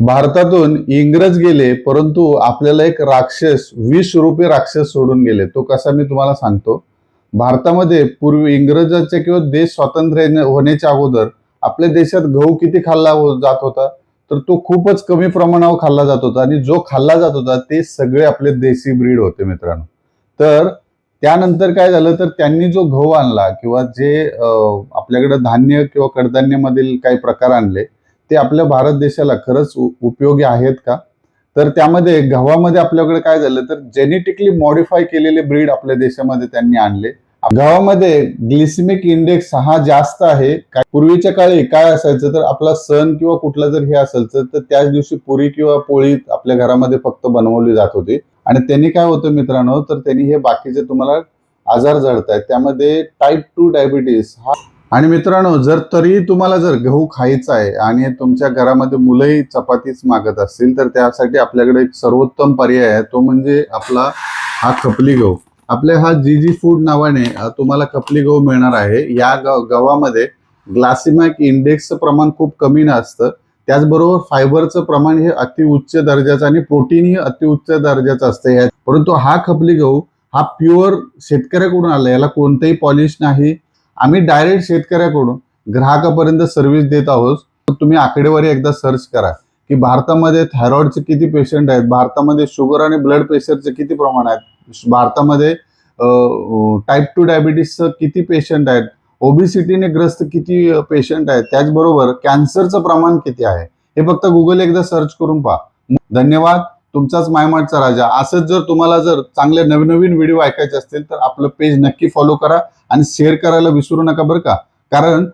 भारतातून इंग्रज गेले, परंतु आपल्याला एक राक्षस 20 रुपये राक्षस सोडून गेले. तो कसा मी तुम्हाला सांगतो. भारतामध्ये पूर्वी इंग्रजांच्या किंवा देश होण्याच्या अगोदर आपल्या देशात गहू किती जात होता, तर तो खूपच कमी प्रमाणावर खाल्ला जात होता आणि जो खाल्ला जात होता ते सगळे आपले देशी ब्रीड होते मित्रांनो. तर त्यानंतर काय झालं, तर त्यांनी जो गहू आणला किंवा जे आपल्याकडे धान्य किंवा कडधान्यामधील काही प्रकार आणले, ते आपल्या भारत देशाला खरंच उपयोगी आहेत का? तर त्यामध्ये गव्हामध्ये आपल्याकडे काय झालं, तर जेनेटिकली मॉडिफाय केलेले ब्रीड आपल्या देशामध्ये त्यांनी आणले. गव्हामध्ये ग्लिसेमिक इंडेक्स हा जास्त आहे. पूर्वीच्या काळी काय असायचं, तर आपला सण किंवा कुठला जर हे असेल तर त्याच दिवशी पुरी किंवा पोळी आपल्या घरामध्ये फक्त बनवली जात होती आणि त्यांनी काय होतं मित्रांनो, तर त्यांनी हे बाकीचे तुम्हाला आजार जडतायत. त्यामध्ये टाईप 2 डायबिटीस हा. आणि मित्रांनो, जर तरी तुम्हाला जर गहू खायचा आहे आणि तुमच्या घरामध्ये मुलंही चपातीच मागत असतील, तर त्यासाठी आपल्याकडे एक सर्वोत्तम पर्याय आहे. तो म्हणजे आपला हा खपली गहू. आपल्या हा जी फूड नावाने तुम्हाला खपली गहू मिळणार आहे. या गव्हामध्ये ग्लायसेमिक इंडेक्सचं प्रमाण खूप कमी नसतं. त्याचबरोबर फायबरचं प्रमाण हे अतिउच्च दर्जाचं आणि प्रोटीनही अतिउच्च दर्जाचं असतं. परंतु हा खपली गहू हा प्युअर शेतकऱ्याकडून आला, याला कोणतंही पॉलिश नाही. आम्ही डायरेक्ट शेतकऱ्याकडून ग्राहकापर्यंत सर्व्हिस देत आहोत. तुम्ही आकडेवारी एकदा सर्च करा की भारतामध्ये थायरॉइडचे किती पेशंट आहेत, भारतामध्ये शुगर आणि ब्लड प्रेशरचे किती प्रमाण आहेत, भारतामध्ये टाईप 2 डायबिटीसचं किती पेशंट आहेत, ओबिसिटीने ग्रस्त किती पेशंट आहेत, त्याचबरोबर कॅन्सरचं प्रमाण किती आहे. हे फक्त गुगल एकदा सर्च करून पहा. धन्यवाद. तुमचाच मायमाटचा राजा. असंच जर तुम्हाला जर चांगले नवीन व्हिडिओ ऐकायचे असतील तर आपलं पेज नक्की फॉलो करा आणि शेअर करायला विसरू नका बरं का. कारण